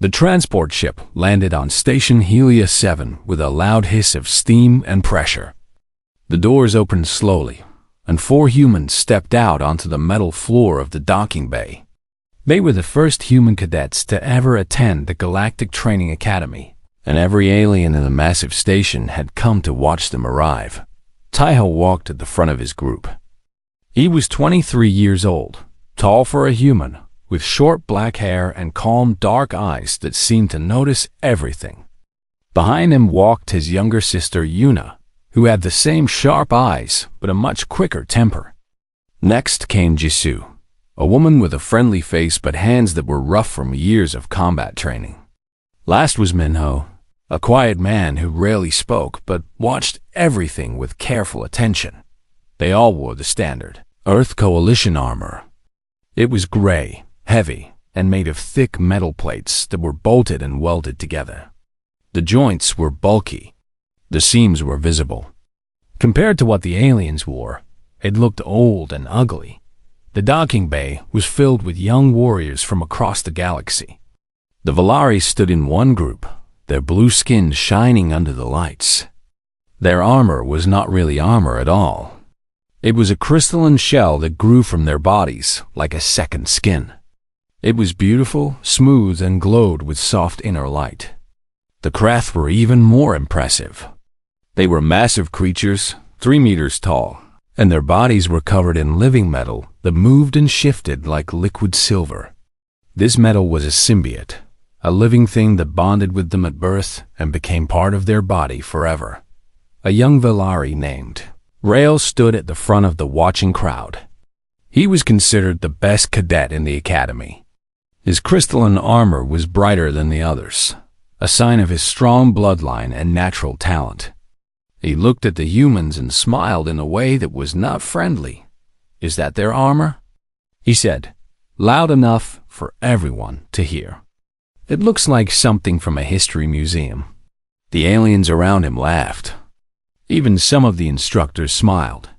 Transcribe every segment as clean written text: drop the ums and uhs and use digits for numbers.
The transport ship landed on Station Helios 7 with a loud hiss of steam and pressure. The doors opened slowly, and 4 humans stepped out onto the metal floor of the docking bay. They were the first human cadets to ever attend the Galactic Training Academy, and every alien in the massive station had come to watch them arrive. Taiho walked at the front of his group. He was 23 years old, tall for a human, with short black hair and calm dark eyes that seemed to notice everything. Behind him walked his younger sister Yuna, who had the same sharp eyes but a much quicker temper. Next came Jisoo, a woman with a friendly face but hands that were rough from years of combat training. Last was Minho, a quiet man who rarely spoke but watched everything with careful attention. They all wore the standard Earth Coalition armor. It was gray, heavy, and made of thick metal plates that were bolted and welded together. The joints were bulky. The seams were visible. Compared to what the aliens wore, it looked old and ugly. The docking bay was filled with young warriors from across the galaxy. The Valari stood in one group, their blue skin shining under the lights. Their armor was not really armor at all. It was a crystalline shell that grew from their bodies like a second skin. It was beautiful, smooth, and glowed with soft inner light. The Krath were even more impressive. They were massive creatures, 3 meters tall, and their bodies were covered in living metal that moved and shifted like liquid silver. This metal was a symbiote, a living thing that bonded with them at birth and became part of their body forever. A young Valari named Rael stood at the front of the watching crowd. He was considered the best cadet in the academy. His crystalline armor was brighter than the others, a sign of his strong bloodline and natural talent. He looked at the humans and smiled in a way that was not friendly. "Is that their armor?" he said, loud enough for everyone to hear. "It looks like something from a history museum." The aliens around him laughed. Even some of the instructors smiled.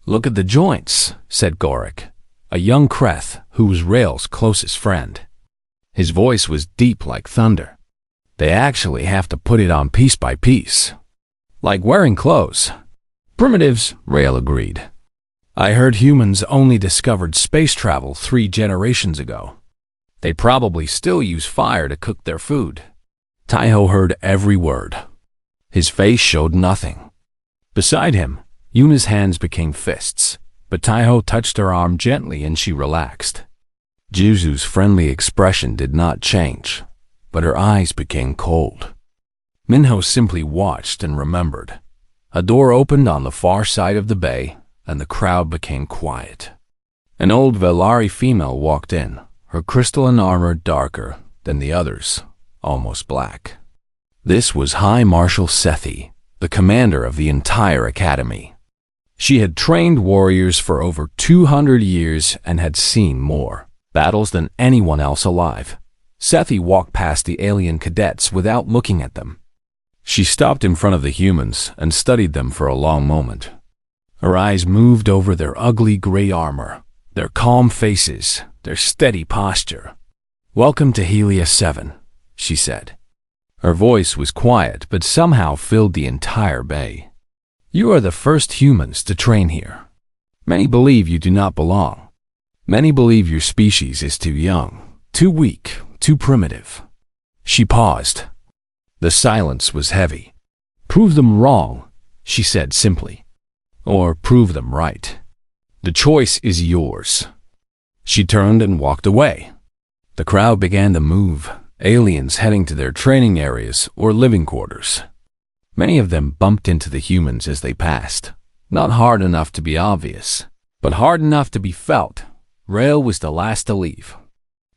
"Look at the joints," said Gorik, a young Kreth who was Rael's closest friend. His voice was deep like thunder. "They actually have to put it on piece by piece. Like wearing clothes." "Primitives," Rael agreed. "I heard humans only discovered space travel 3 generations ago. They probably still use fire to cook their food." Taiho heard every word. His face showed nothing. Beside him, Yuna's hands became fists, but Taiho touched her arm gently and she relaxed. Jisoo's friendly expression did not change, but her eyes became cold. Minho simply watched and remembered. A door opened on the far side of the bay, and the crowd became quiet. An old Valari female walked in, her crystalline armor darker than the others, almost black. This was High Marshal Sethi, the commander of the entire academy. She had trained warriors for over 200 years and had seen more battles than anyone else alive. Sethi walked past the alien cadets without looking at them. She stopped in front of the humans and studied them for a long moment. Her eyes moved over their ugly gray armor, their calm faces, their steady posture. "Welcome to Helios 7, she said. Her voice was quiet but somehow filled the entire bay. "You are the first humans to train here. Many believe you do not belong. Many believe your species is too young, too weak, too primitive." She paused. The silence was heavy. "Prove them wrong," she said simply. "Or prove them right. The choice is yours." She turned and walked away. The crowd began to move, aliens heading to their training areas or living quarters. Many of them bumped into the humans as they passed, not hard enough to be obvious, but hard enough to be felt. Rael was the last to leave.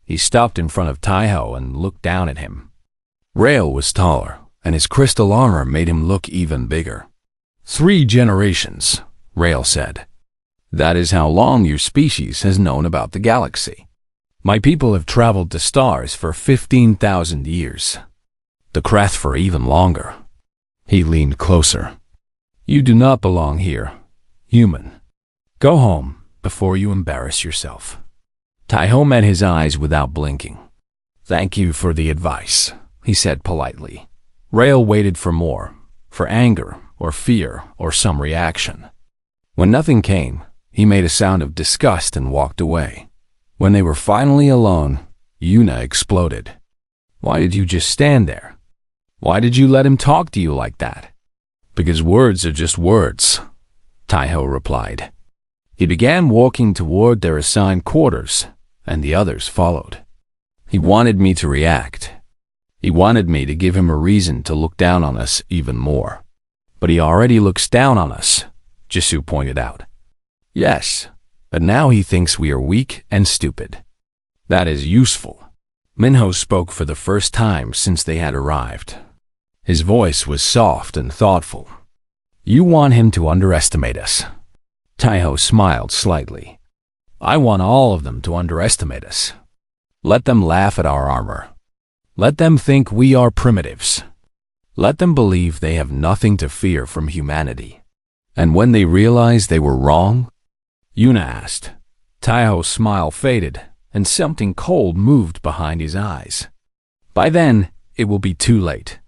He stopped in front of Taiho and looked down at him. Rael was taller, and his crystal armor made him look even bigger. 3 generations, Rael said. That is how long your species has known about the galaxy. My people have traveled to stars for 15,000 years. The Krath for even longer. He leaned closer. You do not belong here, human. Go home before you embarrass yourself. Taiho met his eyes without blinking. "Thank you for the advice," he said politely. Rail waited for more, for anger or fear or some reaction. When nothing came, he made a sound of disgust and walked away. When they were finally alone, Yuna exploded. "Why did you just stand there? Why did you let him talk to you like that?" "Because words are just words," Taiho replied. He began walking toward their assigned quarters, and the others followed. He wanted me to react. He wanted me to give him a reason to look down on us even more. "But he already looks down on us," Jisoo pointed out. "Yes, but now he thinks we are weak and stupid." "That is useful." Minho spoke for the first time since they had arrived. His voice was soft and thoughtful. "You want him to underestimate us." Taiho smiled slightly. "I want all of them to underestimate us. Let them laugh at our armor. Let them think we are primitives. Let them believe they have nothing to fear from humanity. And when they realize they were wrong?" Yuna asked. Taiho's smile faded, and something cold moved behind his eyes. "By then, it will be too late."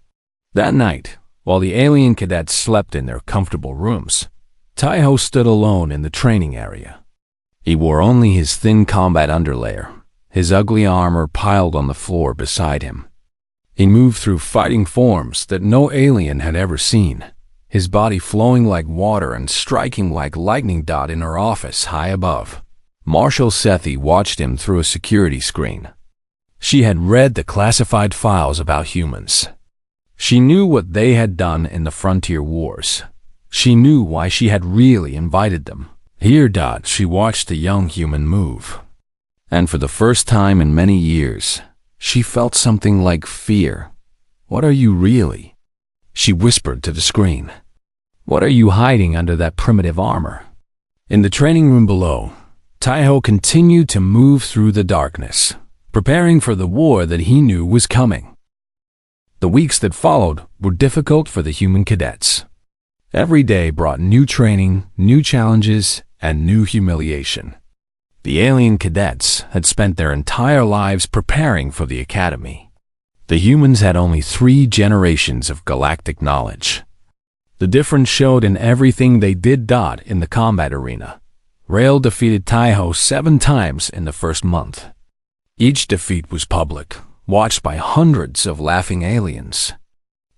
That night, while the alien cadets slept in their comfortable rooms, Taiho stood alone in the training area. He wore only his thin combat underlayer, his ugly armor piled on the floor beside him. He moved through fighting forms that no alien had ever seen, his body flowing like water and striking like lightning dot in her office high above. Marshal Sethi watched him through a security screen. She had read the classified files about humans. She knew what they had done in the frontier wars. She knew why she had really invited them. Here, she watched the young human move. And for the first time in many years, she felt something like fear. "What are you really?" she whispered to the screen. "What are you hiding under that primitive armor?" In the training room below, Taiho continued to move through the darkness, preparing for the war that he knew was coming. The weeks that followed were difficult for the human cadets. Every day brought new training, new challenges, and new humiliation. The alien cadets had spent their entire lives preparing for the academy. The humans had only 3 generations of galactic knowledge. The difference showed in everything they did. In the combat arena, Rail defeated Taiho 7 times in the first month. Each defeat was public, watched by hundreds of laughing aliens.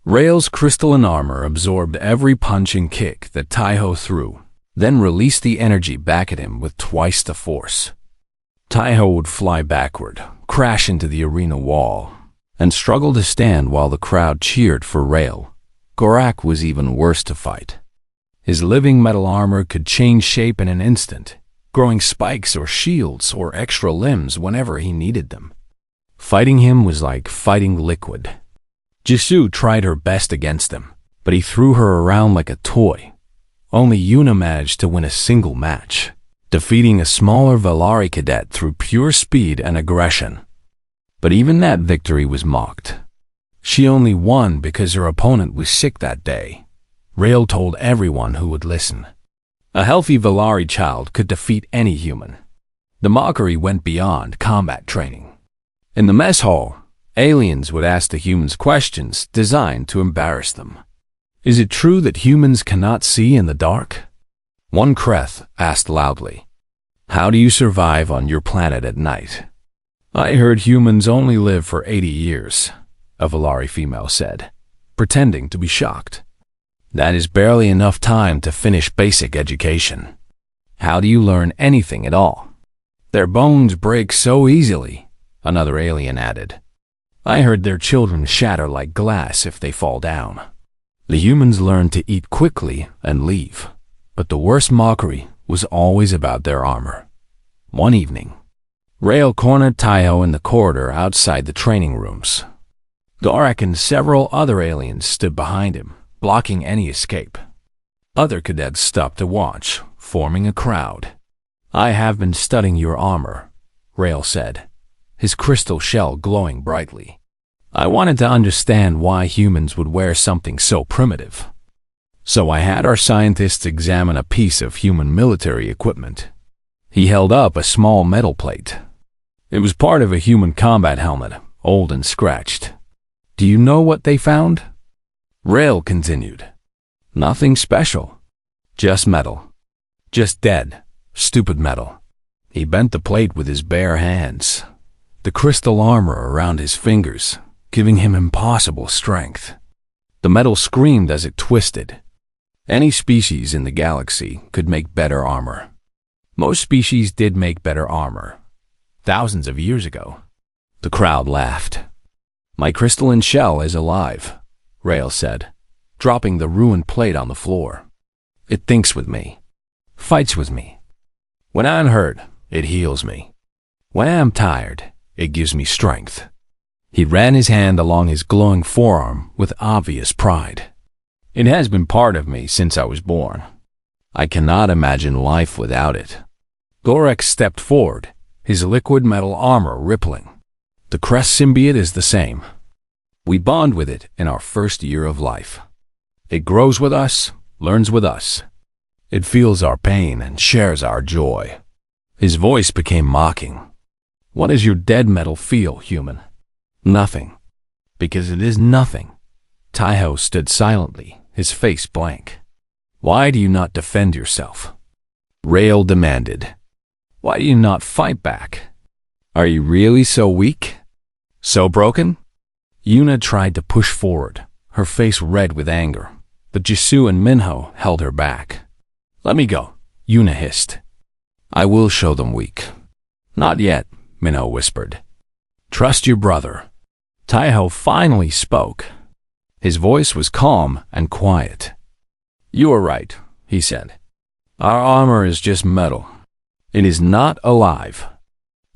Rail's crystalline armor absorbed every punch and kick that Taiho threw, then released the energy back at him with twice the force. Taiho would fly backward, crash into the arena wall, and struggle to stand while the crowd cheered for Rail. Gorak was even worse to fight. His living metal armor could change shape in an instant, growing spikes or shields or extra limbs whenever he needed them. Fighting him was like fighting liquid. Jisoo tried her best against him, but he threw her around like a toy. Only Yuna managed to win a single match, defeating a smaller Valari cadet through pure speed and aggression. But even that victory was mocked. She only won because her opponent was sick that day. Rail told everyone who would listen. A healthy Valari child could defeat any human. The mockery went beyond combat training. In the mess hall, aliens would ask the humans questions designed to embarrass them. "Is it true that humans cannot see in the dark?" One Kreth asked loudly. "How do you survive on your planet at night?" "I heard humans only live for 80 years, a Valari female said, pretending to be shocked. "That is barely enough time to finish basic education. How do you learn anything at all?" "Their bones break so easily," another alien added. "I heard their children shatter like glass if they fall down." The humans learned to eat quickly and leave, but the worst mockery was always about their armor. One evening, Rail cornered Taiho in the corridor outside the training rooms. Gorak and several other aliens stood behind him, blocking any escape. Other cadets stopped to watch, forming a crowd. "I have been studying your armor," Rail said, his crystal shell glowing brightly. "I wanted to understand why humans would wear something so primitive. So I had our scientists examine a piece of human military equipment." He held up a small metal plate. "It was part of a human combat helmet, old and scratched. Do you know what they found? Rail continued. Nothing special. Just metal. Just dead, stupid metal. He bent the plate with his bare hands, the crystal armor around his fingers, giving him impossible strength. The metal screamed as it twisted. Any species in the galaxy could make better armor. Most species did make better armor, thousands of years ago. The crowd laughed. My crystalline shell is alive, Rail said, dropping the ruined plate on the floor. It thinks with me, fights with me. When I'm hurt, it heals me. When I'm tired, it gives me strength. He ran his hand along his glowing forearm with obvious pride. It has been part of me since I was born. I cannot imagine life without it. Gorex stepped forward, his liquid metal armor rippling. The Crest symbiote is the same. We bond with it in our first year of life. It grows with us, learns with us. It feels our pain and shares our joy. His voice became mocking. What does your dead metal feel, human? Nothing. Because it is nothing. Taiho stood silently, his face blank. Why do you not defend yourself? Rail demanded. Why do you not fight back? Are you really so weak? So broken? Yuna tried to push forward, her face red with anger, but Jisoo and Minho held her back. Let me go, Yuna hissed. I will show them weak. Not yet, Minho whispered. Trust your brother. Taiho finally spoke. His voice was calm and quiet. You are right, he said. Our armor is just metal. It is not alive.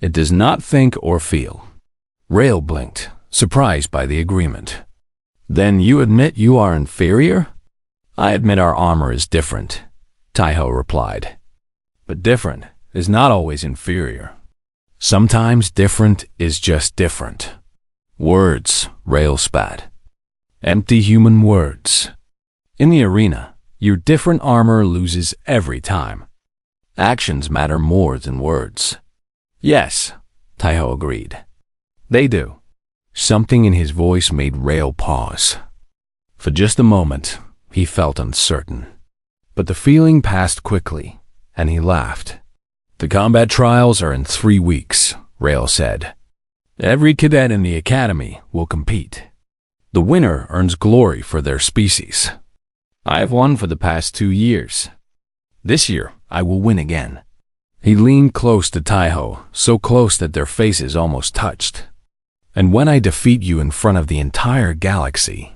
It does not think or feel. Rail blinked, surprised by the agreement. Then you admit you are inferior? I admit our armor is different, Taiho replied. But different is not always inferior. Sometimes different is just different. Words, Rail spat. Empty human words. In the arena, your different armor loses every time. Actions matter more than words. Yes, Taiho agreed. They do. Something in his voice made Rail pause. For just a moment, he felt uncertain. But the feeling passed quickly, and he laughed. The combat trials are in 3 weeks, Rail said. Every cadet in the academy will compete. The winner earns glory for their species. I have won for the past 2 years. This year, I will win again. He leaned close to Taiho, so close that their faces almost touched. And when I defeat you in front of the entire galaxy,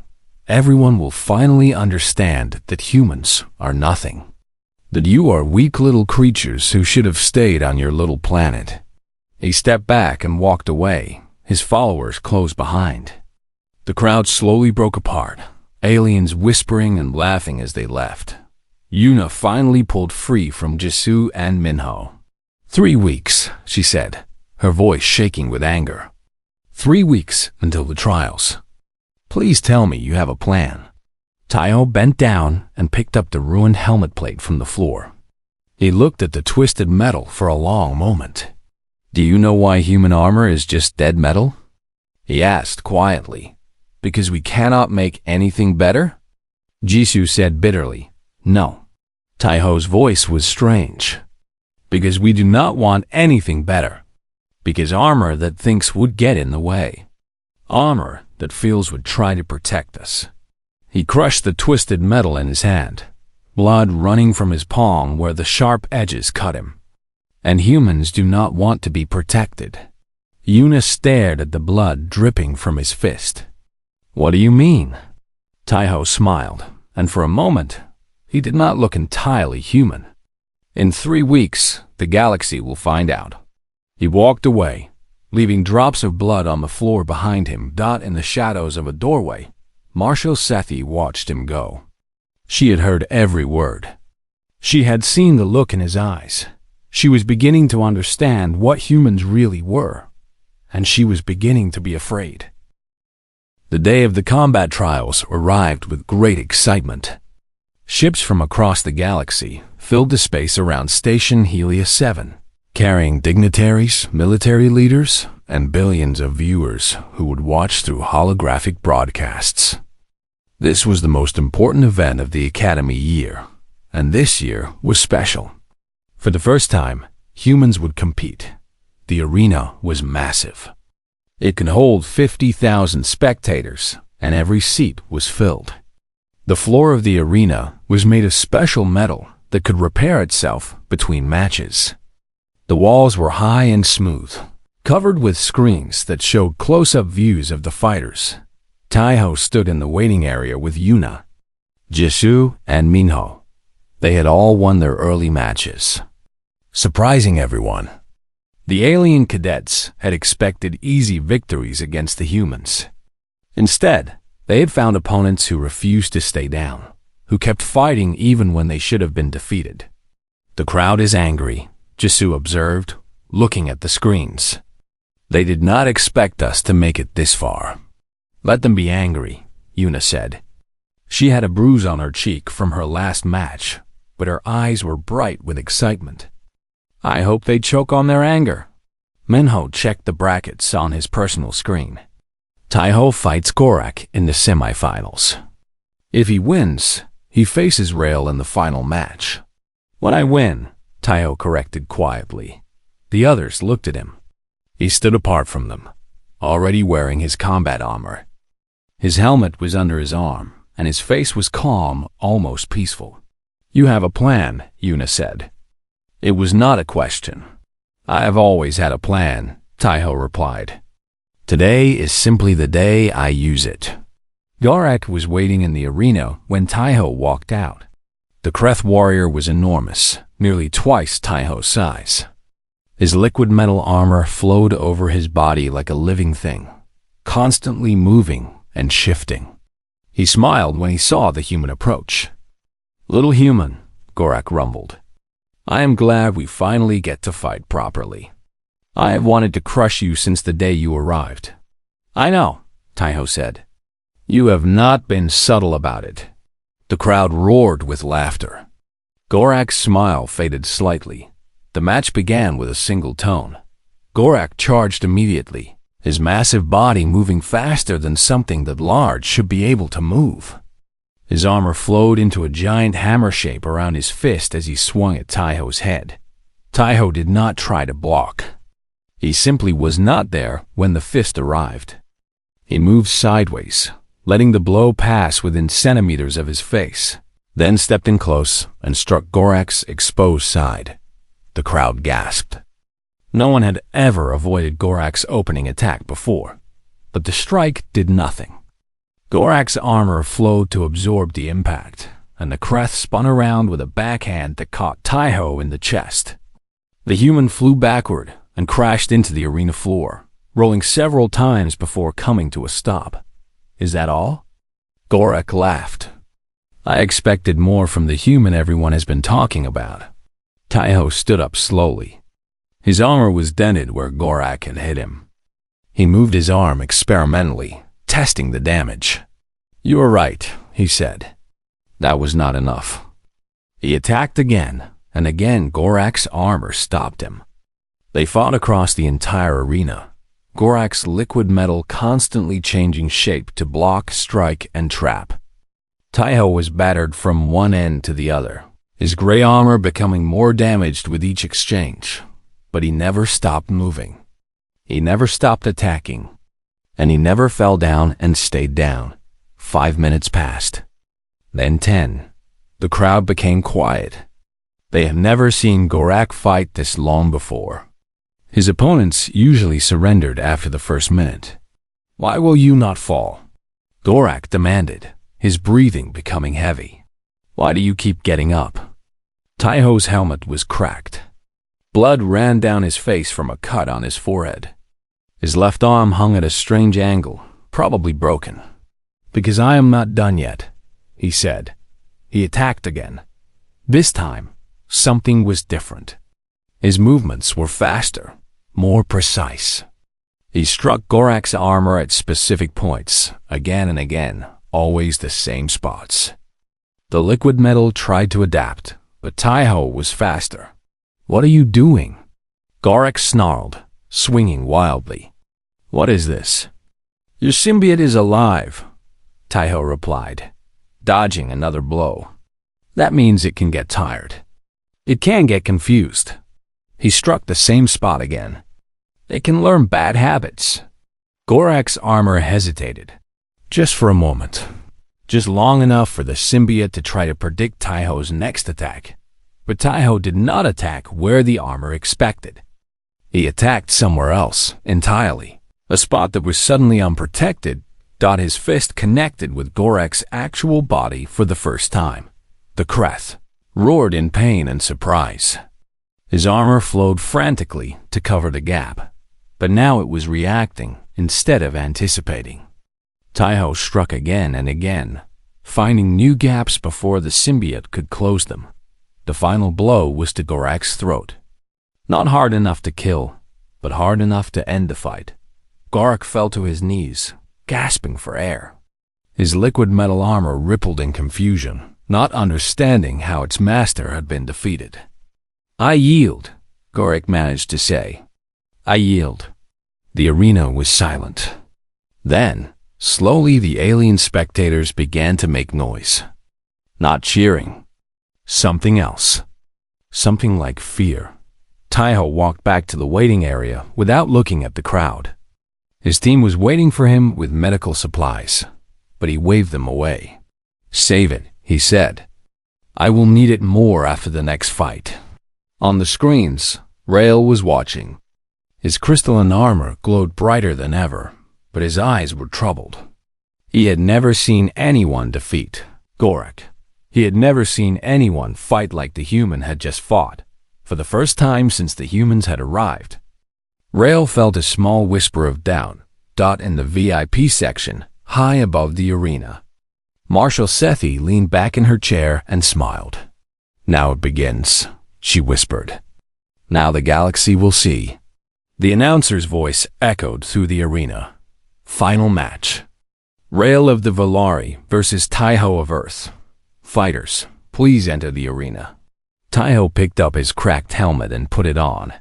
everyone will finally understand that humans are nothing. That you are weak little creatures who should have stayed on your little planet. He stepped back and walked away, his followers close behind. The crowd slowly broke apart, aliens whispering and laughing as they left. Yuna finally pulled free from Jisoo and Minho. 3 weeks, she said, her voice shaking with anger. 3 weeks until the trials. Please tell me you have a plan. Taiho bent down and picked up the ruined helmet plate from the floor. He looked at the twisted metal for a long moment. Do you know why human armor is just dead metal? He asked quietly. Because we cannot make anything better? Jisoo said bitterly, no. Taiho's voice was strange. Because we do not want anything better. Because armor that thinks would get in the way. Armor that feels would try to protect us. He crushed the twisted metal in his hand, blood running from his palm where the sharp edges cut him. And humans do not want to be protected. Yuna stared at the blood dripping from his fist. What do you mean? Taiho smiled, and for a moment, he did not look entirely human. In 3 weeks, the galaxy will find out. He walked away, leaving drops of blood on the floor behind him. In the shadows of a doorway, Marshal Sethi watched him go. She had heard every word. She had seen the look in his eyes. She was beginning to understand what humans really were, and she was beginning to be afraid. The day of the combat trials arrived with great excitement. Ships from across the galaxy filled the space around Station Helios 7, carrying dignitaries, military leaders, and billions of viewers who would watch through holographic broadcasts. This was the most important event of the Academy year, and this year was special. For the first time, humans would compete. The arena was massive. It could hold 50,000 spectators, and every seat was filled. The floor of the arena was made of special metal that could repair itself between matches. The walls were high and smooth, covered with screens that showed close-up views of the fighters. Taiho stood in the waiting area with Yuna, Jisoo, and Minho. They had all won their early matches, surprising everyone. The alien cadets had expected easy victories against the humans. Instead, they had found opponents who refused to stay down, who kept fighting even when they should have been defeated. "The crowd is angry," Jisoo observed, looking at the screens. "They did not expect us to make it this far." "Let them be angry," Yuna said. She had a bruise on her cheek from her last match, but her eyes were bright with excitement. "I hope they choke on their anger." Minho checked the brackets on his personal screen. Taiho fights Gorak in the semifinals. If he wins, he faces Rail in the final match. "When I win," Taiho corrected quietly. The others looked at him. He stood apart from them, already wearing his combat armor. His helmet was under his arm, and his face was calm, almost peaceful. "You have a plan," Yuna said. It was not a question. "I have always had a plan," Taiho replied. "Today is simply the day I use it." Gorak was waiting in the arena when Taiho walked out. The Kreth warrior was enormous, nearly twice Taiho's size. His liquid metal armor flowed over his body like a living thing, constantly moving and shifting. He smiled when he saw the human approach. "Little human," Gorak rumbled. "I am glad we finally get to fight properly. I have wanted to crush you since the day you arrived." "I know," Taiho said. "You have not been subtle about it." The crowd roared with laughter. Gorak's smile faded slightly. The match began with a single tone. Gorak charged immediately, his massive body moving faster than something that large should be able to move. His armor flowed into a giant hammer shape around his fist as he swung at Taiho's head. Taiho did not try to block. He simply was not there when the fist arrived. He moved sideways, letting the blow pass within centimeters of his face, then stepped in close and struck Gorak's exposed side. The crowd gasped. No one had ever avoided Gorak's opening attack before, but the strike did nothing. Gorak's armor flowed to absorb the impact, and the Kreth spun around with a backhand that caught Taiho in the chest. The human flew backward and crashed into the arena floor, rolling several times before coming to a stop. "Is that all?" Gorak laughed. "I expected more from the human everyone has been talking about." Taiho stood up slowly. His armor was dented where Gorak had hit him. He moved his arm experimentally, testing the damage. "You are right," he said. That was not enough. He attacked again, and again Gorak's armor stopped him. They fought across the entire arena, Gorak's liquid metal constantly changing shape to block, strike, and trap. Taiho was battered from one end to the other, his gray armor becoming more damaged with each exchange. But he never stopped moving. He never stopped attacking. And he never fell down and stayed down. 5 minutes passed. Then 10. The crowd became quiet. They had never seen Gorak fight this long before. His opponents usually surrendered after the first minute. "Why will you not fall?" Gorak demanded, his breathing becoming heavy. "Why do you keep getting up?" Taiho's helmet was cracked. Blood ran down his face from a cut on his forehead. His left arm hung at a strange angle, probably broken. "Because I am not done yet," he said. He attacked again. This time, something was different. His movements were faster, more precise. He struck Gorak's armor at specific points, again and again, always the same spots. The liquid metal tried to adapt, but Taiho was faster. "What are you doing?" Gorak snarled, swinging wildly. "What is this?" "Your symbiote is alive," Taiho replied, dodging another blow. "That means it can get tired. It can get confused." He struck the same spot again. "It can learn bad habits." Gorak's armor hesitated. Just for a moment. Just long enough for the symbiote to try to predict Taiho's next attack. But Taiho did not attack where the armor expected. He attacked somewhere else, entirely. A spot that was suddenly unprotected. His fist connected with Gorak's actual body for the first time. The Kreth roared in pain and surprise. His armor flowed frantically to cover the gap, but now it was reacting instead of anticipating. Taiho struck again and again, finding new gaps before the symbiote could close them. The final blow was to Gorak's throat. Not hard enough to kill, but hard enough to end the fight. Gorak fell to his knees, gasping for air. His liquid metal armor rippled in confusion, not understanding how its master had been defeated. "I yield," Gorak managed to say. "I yield." The arena was silent. Then, slowly the alien spectators began to make noise. Not cheering. Something else. Something like fear. Taiho walked back to the waiting area without looking at the crowd. His team was waiting for him with medical supplies, but he waved them away. "Save it," he said. "I will need it more after the next fight." On the screens, Rael was watching. His crystalline armor glowed brighter than ever, but his eyes were troubled. He had never seen anyone defeat Gorak. He had never seen anyone fight like the human had just fought, for the first time since the humans had arrived. Rael felt a small whisper of doubt, in the VIP section, high above the arena. Marshal Sethi leaned back in her chair and smiled. "Now it begins," she whispered. "Now the galaxy will see." The announcer's voice echoed through the arena. Final match. Rael of the Valari versus Taiho of Earth. Fighters, please enter the arena. Taiho picked up his cracked helmet and put it on.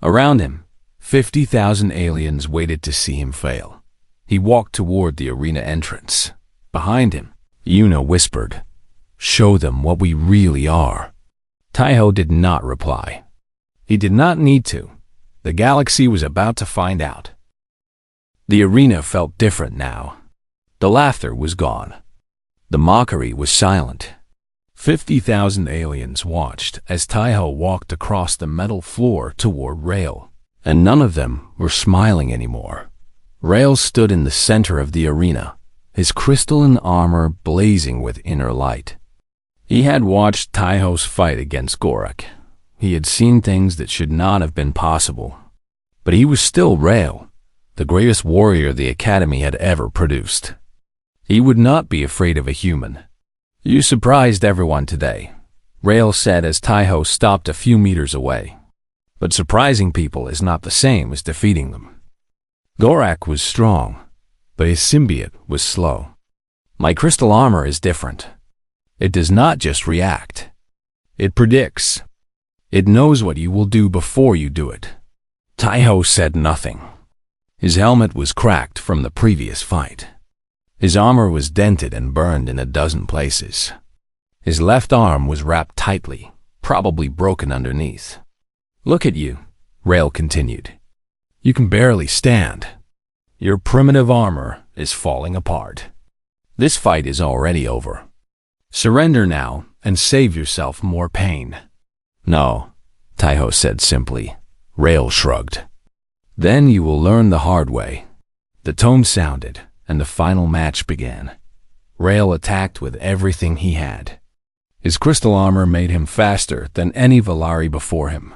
Around him, 50,000 aliens waited to see him fail. He walked toward the arena entrance. Behind him, Yuna whispered, "Show them what we really are." Taiho did not reply. He did not need to. The galaxy was about to find out. The arena felt different now. The laughter was gone. The mockery was silent. 50,000 aliens watched as Taiho walked across the metal floor toward Rael, and none of them were smiling anymore. Rael stood in the center of the arena, his crystalline armor blazing with inner light. He had watched Taiho's fight against Gorak. He had seen things that should not have been possible. But he was still Rael, the greatest warrior the Academy had ever produced. He would not be afraid of a human. "You surprised everyone today," Rael said as Taiho stopped a few meters away. "But surprising people is not the same as defeating them." Gorak was strong, but his symbiote was slow. "My crystal armor is different. It does not just react. It predicts. It knows what you will do before you do it." Taiho said nothing. His helmet was cracked from the previous fight. His armor was dented and burned in a dozen places. His left arm was wrapped tightly, probably broken underneath. "Look at you," Rael continued. "You can barely stand. Your primitive armor is falling apart. This fight is already over. Surrender now and save yourself more pain." "No," Taiho said simply. Rael shrugged. "Then you will learn the hard way." The tone sounded, and the final match began. Rael attacked with everything he had. His crystal armor made him faster than any Valari before him.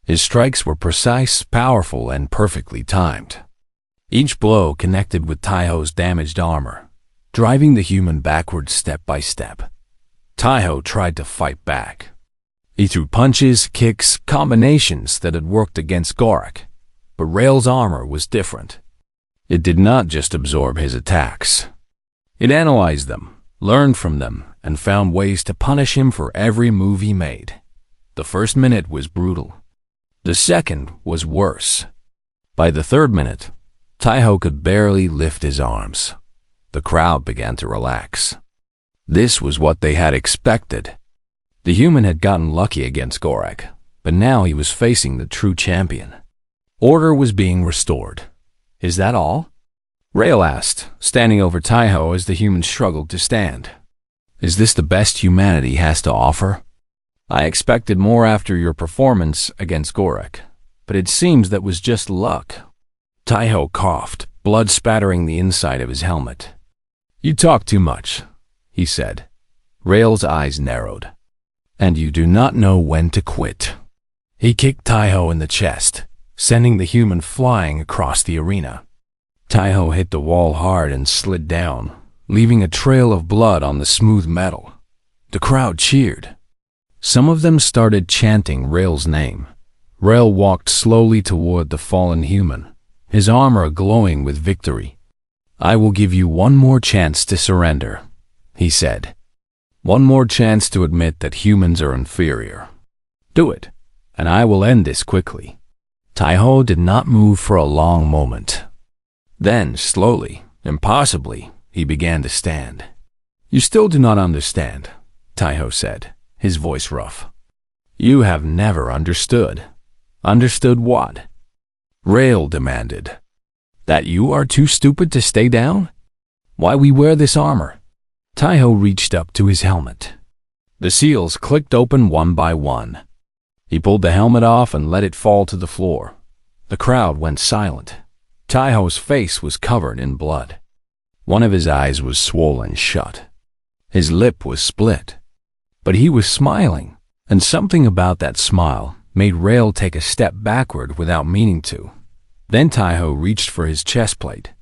His strikes were precise, powerful, and perfectly timed. Each blow connected with Taiho's damaged armor, driving the human backwards step by step. Taiho tried to fight back. He threw punches, kicks, combinations that had worked against Gorak, but Rael's armor was different. It did not just absorb his attacks. It analyzed them, learned from them, and found ways to punish him for every move he made. The first minute was brutal. The second was worse. By the third minute, Taiho could barely lift his arms. The crowd began to relax. This was what they had expected. The human had gotten lucky against Gorak, but now he was facing the true champion. Order was being restored. Is that all? Rail asked, standing over Taiho as the human struggled to stand. Is this the best humanity has to offer? I expected more after your performance against Gorak, but it seems that was just luck. Taiho coughed, blood spattering the inside of his helmet. You talk too much, he said. Rail's eyes narrowed. And you do not know when to quit. He kicked Taiho in the chest, sending the human flying across the arena. Taiho hit the wall hard and slid down, leaving a trail of blood on the smooth metal. The crowd cheered. Some of them started chanting Rail's name. Rail walked slowly toward the fallen human, his armor glowing with victory. I will give you one more chance to surrender, he said. One more chance to admit that humans are inferior. Do it, and I will end this quickly. Taiho did not move for a long moment. Then, slowly, impossibly, he began to stand. You still do not understand, Taiho said, his voice rough. You have never understood. Understood what? Rail demanded. That you are too stupid to stay down? Why we wear this armor? Taiho reached up to his helmet. The seals clicked open one by one. He pulled the helmet off and let it fall to the floor. The crowd went silent. Taiho's face was covered in blood. One of his eyes was swollen shut. His lip was split. But he was smiling, and something about that smile made Rail take a step backward without meaning to. Then Taiho reached for his chest plate.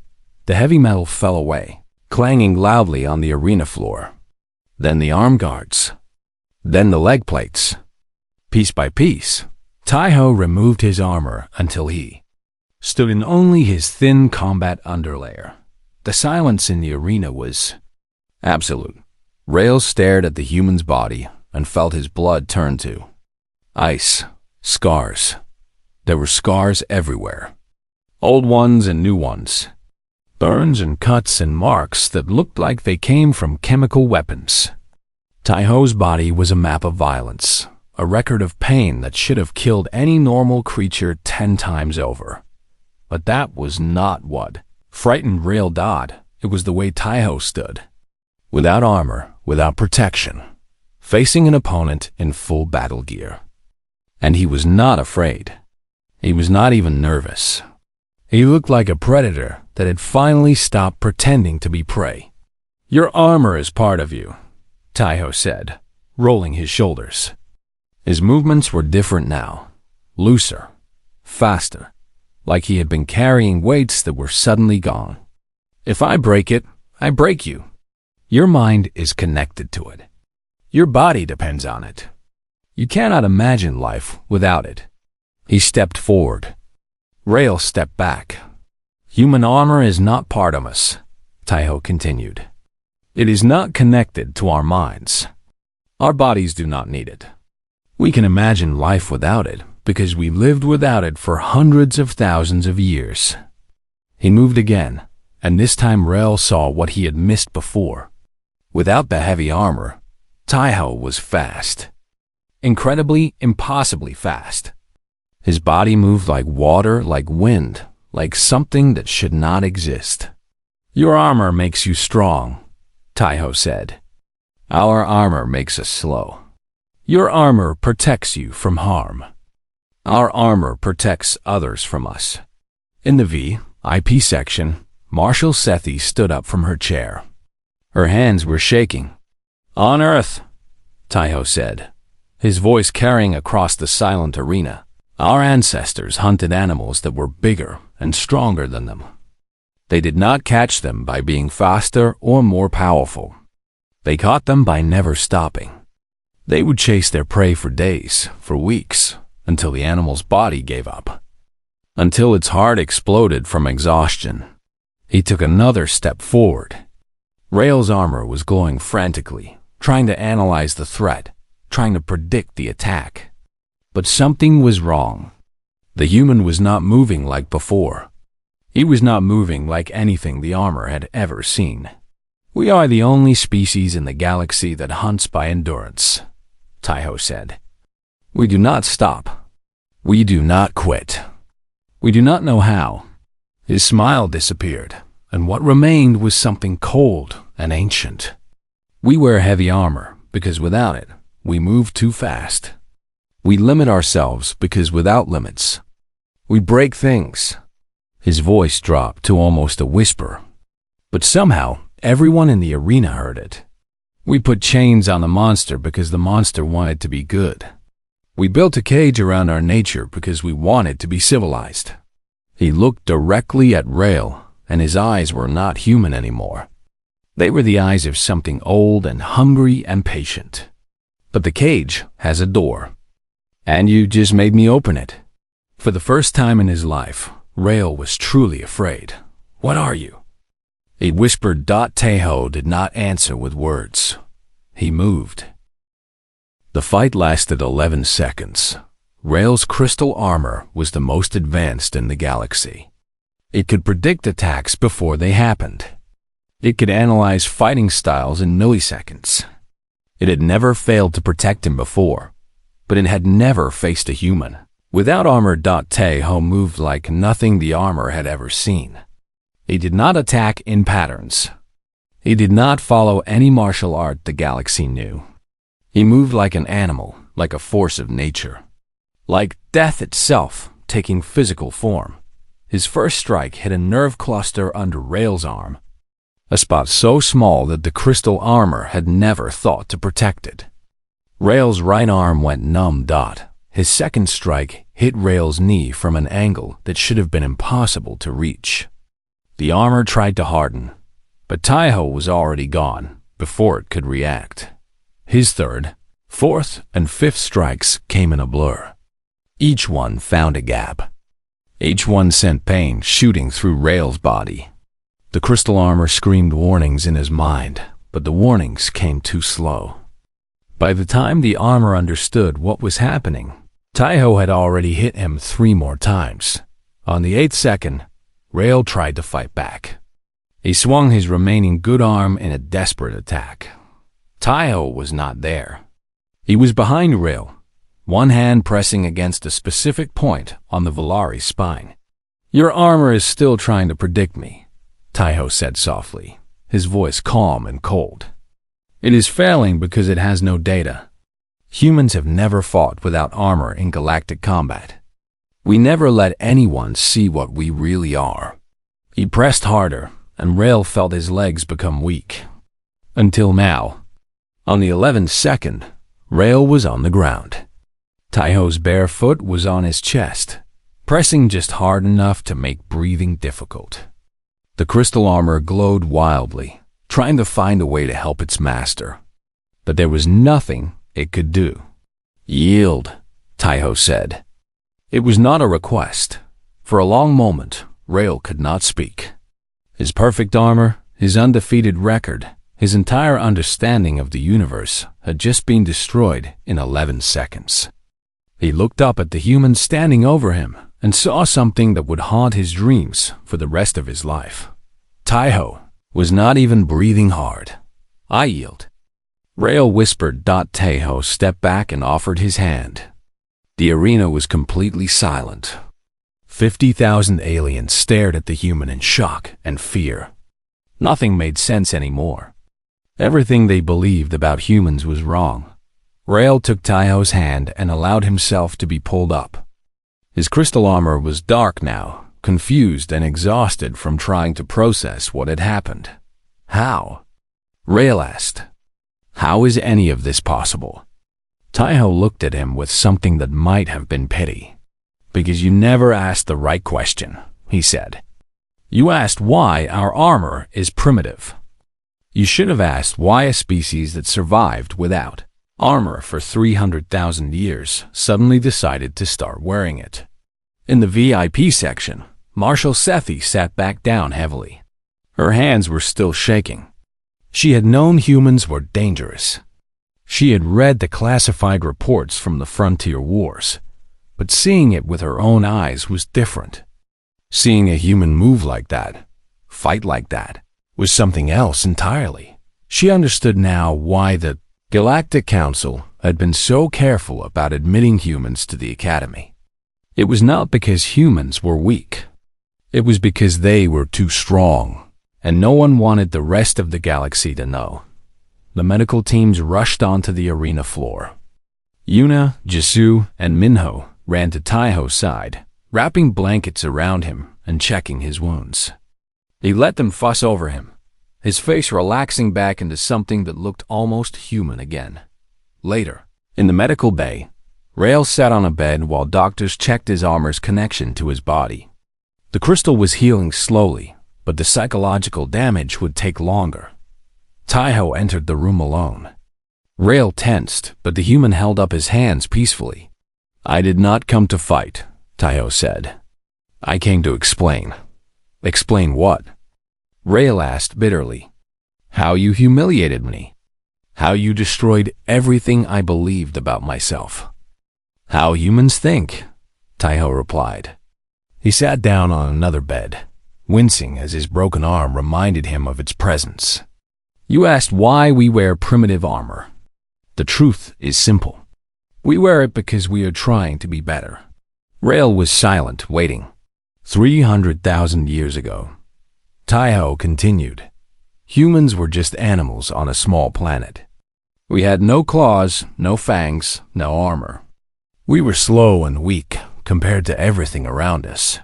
The heavy metal fell away, clanging loudly on the arena floor. Then the arm guards. Then the leg plates. Piece by piece, Taiho removed his armor until he stood in only his thin combat underlayer. The silence in the arena was absolute. Rail stared at the human's body and felt his blood turn to ice. Scars. There were scars everywhere. Old ones and new ones. Burns and cuts and marks that looked like they came from chemical weapons. Taiho's body was a map of violence, a record of pain that should have killed any normal creature 10 times over. But that was not what frightened Rail Dodd. It was the way Taiho stood. Without armor, without protection, facing an opponent in full battle gear. And he was not afraid. He was not even nervous. He looked like a predator that had finally stopped pretending to be prey. Your armor is part of you, Taiho said, rolling his shoulders. His movements were different now, looser, faster, like he had been carrying weights that were suddenly gone. If I break it, I break you. Your mind is connected to it. Your body depends on it. You cannot imagine life without it. He stepped forward. Rail stepped back. Human armor is not part of us, Taiho continued. It is not connected to our minds. Our bodies do not need it. We can imagine life without it because we lived without it for hundreds of thousands of years. He moved again, and this time Rail saw what he had missed before. Without the heavy armor, Taiho was fast. Incredibly, impossibly fast. His body moved like water, like wind, like something that should not exist. Your armor makes you strong, Taiho said. Our armor makes us slow. Your armor protects you from harm. Our armor protects others from us. In the VIP section, Marshal Sethi stood up from her chair. Her hands were shaking. On Earth, Taiho said, his voice carrying across the silent arena. Our ancestors hunted animals that were bigger and stronger than them. They did not catch them by being faster or more powerful. They caught them by never stopping. They would chase their prey for days, for weeks, until the animal's body gave up. Until its heart exploded from exhaustion. He took another step forward. Rail's armor was glowing frantically, trying to analyze the threat, trying to predict the attack. But something was wrong. The human was not moving like before. He was not moving like anything the armor had ever seen. "We are the only species in the galaxy that hunts by endurance," Taiho said. "We do not stop. We do not quit. We do not know how." His smile disappeared, and what remained was something cold and ancient. "We wear heavy armor because without it, we move too fast. We limit ourselves because without limits, we break things." His voice dropped to almost a whisper, but somehow everyone in the arena heard it. "We put chains on the monster because the monster wanted to be good. We built a cage around our nature because we wanted to be civilized." He looked directly at Rail, and his eyes were not human anymore. They were the eyes of something old and hungry and patient. "But the cage has a door, and you just made me open it." For the first time in his life, Rail was truly afraid. "What are you?" He whispered. Taeho did not answer with words. He moved. The fight lasted 11 seconds. Rail's crystal armor was the most advanced in the galaxy. It could predict attacks before they happened. It could analyze fighting styles in milliseconds. It had never failed to protect him before, but it had never faced a human. Without armor, Taeho moved like nothing the armor had ever seen. He did not attack in patterns. He did not follow any martial art the galaxy knew. He moved like an animal, like a force of nature. Like death itself, taking physical form. His first strike hit a nerve cluster under Rail's arm, a spot so small that the crystal armor had never thought to protect it. Rail's right arm went numb. His second strike hit Rail's knee from an angle that should have been impossible to reach. The armor tried to harden, but Taeho was already gone before it could react. His third, fourth, and fifth strikes came in a blur. Each one found a gap. Each one sent pain shooting through Rail's body. The crystal armor screamed warnings in his mind, but the warnings came too slow. By the time the armor understood what was happening, Taeho had already hit him 3 more times. On the 8th second, Rail tried to fight back. He swung his remaining good arm in a desperate attack. Taeho was not there. He was behind Rail, one hand pressing against a specific point on the Volari's spine. "Your armor is still trying to predict me," Taeho said softly, his voice calm and cold. "It is failing because it has no data. Humans have never fought without armor in galactic combat. We never let anyone see what we really are." He pressed harder, and Rail felt his legs become weak. Until now. On the 11th second, Rail was on the ground. Taeho's bare foot was on his chest, pressing just hard enough to make breathing difficult. The crystal armor glowed wildly, trying to find a way to help its master. But there was nothing it could do. "Yield," Taeho said. It was not a request. For a long moment, Rail could not speak. His perfect armor, his undefeated record, his entire understanding of the universe had just been destroyed in 11 seconds. He looked up at the human standing over him and saw something that would haunt his dreams for the rest of his life. Taeho was not even breathing hard. "I yield." Rail whispered. Taeho stepped back and offered his hand. The arena was completely silent. 50,000 aliens stared at the human in shock and fear. Nothing made sense anymore. Everything they believed about humans was wrong. Rail took Taeho's hand and allowed himself to be pulled up. His crystal armor was dark now, confused and exhausted from trying to process what had happened. "How?" Rail asked. "How is any of this possible?" Taeho looked at him with something that might have been pity. "Because you never asked the right question," he said. "You asked why our armor is primitive. You should have asked why a species that survived without armor for 300,000 years suddenly decided to start wearing it." In the VIP section, Marshal Sethi sat back down heavily. Her hands were still shaking. She had known humans were dangerous. She had read the classified reports from the frontier wars, but seeing it with her own eyes was different. Seeing a human move like that, fight like that, was something else entirely. She understood now why the Galactic Council had been so careful about admitting humans to the Academy. It was not because humans were weak. It was because they were too strong, and no one wanted the rest of the galaxy to know. The medical teams rushed onto the arena floor. Yuna, Jisoo, and Minho ran to Taiho's side, wrapping blankets around him and checking his wounds. He let them fuss over him, his face relaxing back into something that looked almost human again. Later, in the medical bay, Rael sat on a bed while doctors checked his armor's connection to his body. The crystal was healing slowly, but the psychological damage would take longer. Taiho entered the room alone. Rael tensed, but the human held up his hands peacefully. "I did not come to fight," Taiho said. "I came to explain." "Explain what?" Rael asked bitterly. "How you humiliated me. How you destroyed everything I believed about myself." "How humans think," Taiho replied. He sat down on another bed, wincing as his broken arm reminded him of its presence. "You asked why we wear primitive armor. The truth is simple. We wear it because we are trying to be better." Rael was silent, waiting. 300,000 years ago. Taiho continued. Humans were just animals on a small planet. We had no claws, no fangs, no armor. We were slow and weak compared to everything around us.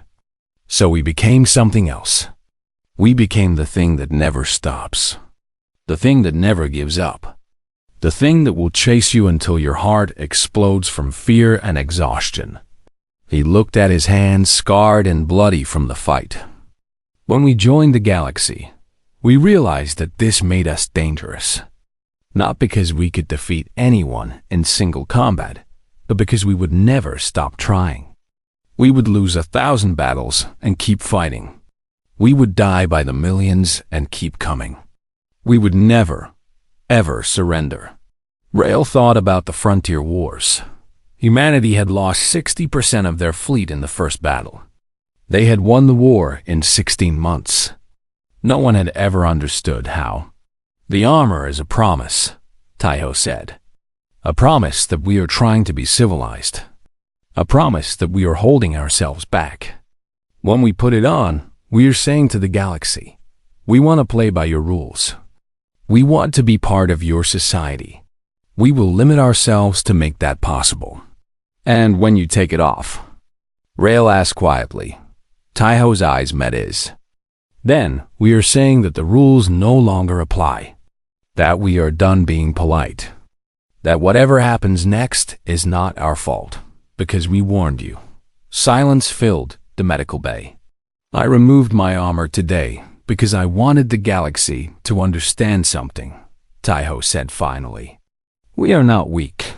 So we became something else. We became the thing that never stops. The thing that never gives up. The thing that will chase you until your heart explodes from fear and exhaustion. He looked at his hands, scarred and bloody from the fight. When we joined the galaxy, we realized that this made us dangerous. Not because we could defeat anyone in single combat, but because we would never stop trying. We would lose 1,000 battles and keep fighting. We would die by the millions and keep coming. We would never, ever surrender. Rael thought about the frontier wars. Humanity had lost 60% of their fleet in the first battle. They had won the war in 16 months. No one had ever understood how. "The armor is a promise," Taiho said. "A promise that we are trying to be civilized. A promise that we are holding ourselves back. When we put it on, we are saying to the galaxy, we want to play by your rules. We want to be part of your society. We will limit ourselves to make that possible." "And when you take it off?" Rael asked quietly. Taiho's eyes met his. "Then we are saying that the rules no longer apply. That we are done being polite. That whatever happens next is not our fault, because we warned you." Silence filled the medical bay. "I removed my armor today because I wanted the galaxy to understand something," Taiho said finally. "We are not weak.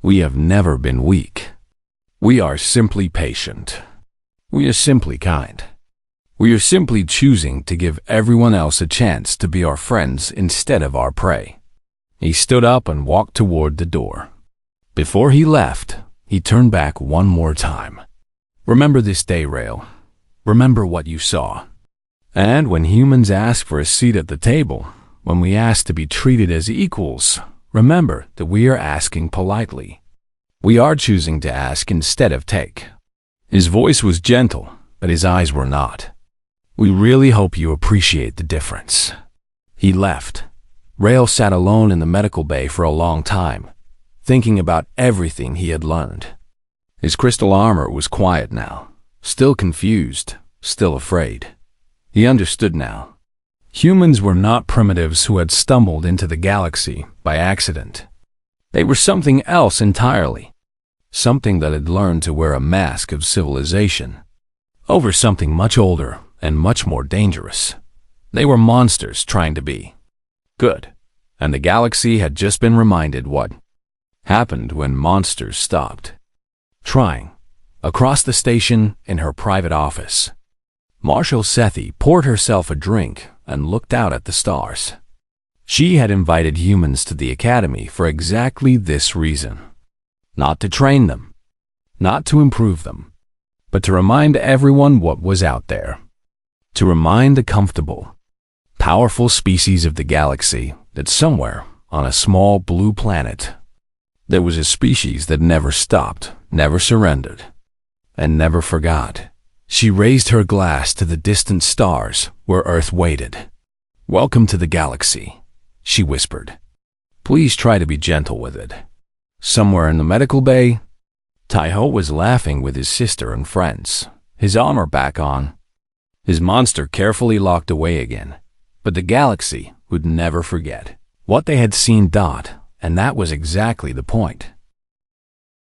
We have never been weak. We are simply patient. We are simply kind. We are simply choosing to give everyone else a chance to be our friends instead of our prey." He stood up and walked toward the door. Before he left, he turned back one more time. "Remember this day, Rael. Remember what you saw. And when humans ask for a seat at the table, when we ask to be treated as equals, remember that we are asking politely. We are choosing to ask instead of take." His voice was gentle, but his eyes were not. "We really hope you appreciate the difference." He left. Rael sat alone in the medical bay for a long time, thinking about everything he had learned. His crystal armor was quiet now, still confused, still afraid. He understood now. Humans were not primitives who had stumbled into the galaxy by accident. They were something else entirely. Something that had learned to wear a mask of civilization over something much older and much more dangerous. They were monsters trying to be good, and the galaxy had just been reminded what happened when monsters stopped trying. Across the station, in her private office, Marshal Sethi poured herself a drink and looked out at the stars. She had invited humans to the academy for exactly this reason. Not to train them, not to improve them, but to remind everyone what was out there. To remind the comfortable, powerful species of the galaxy that somewhere on a small blue planet, there was a species that never stopped, never surrendered, and never forgot. She raised her glass to the distant stars where Earth waited. "Welcome to the galaxy," she whispered. "Please try to be gentle with it." Somewhere in the medical bay, Taiho was laughing with his sister and friends, his armor back on, his monster carefully locked away again. But the galaxy would never forget what they had seen. And that was exactly the point.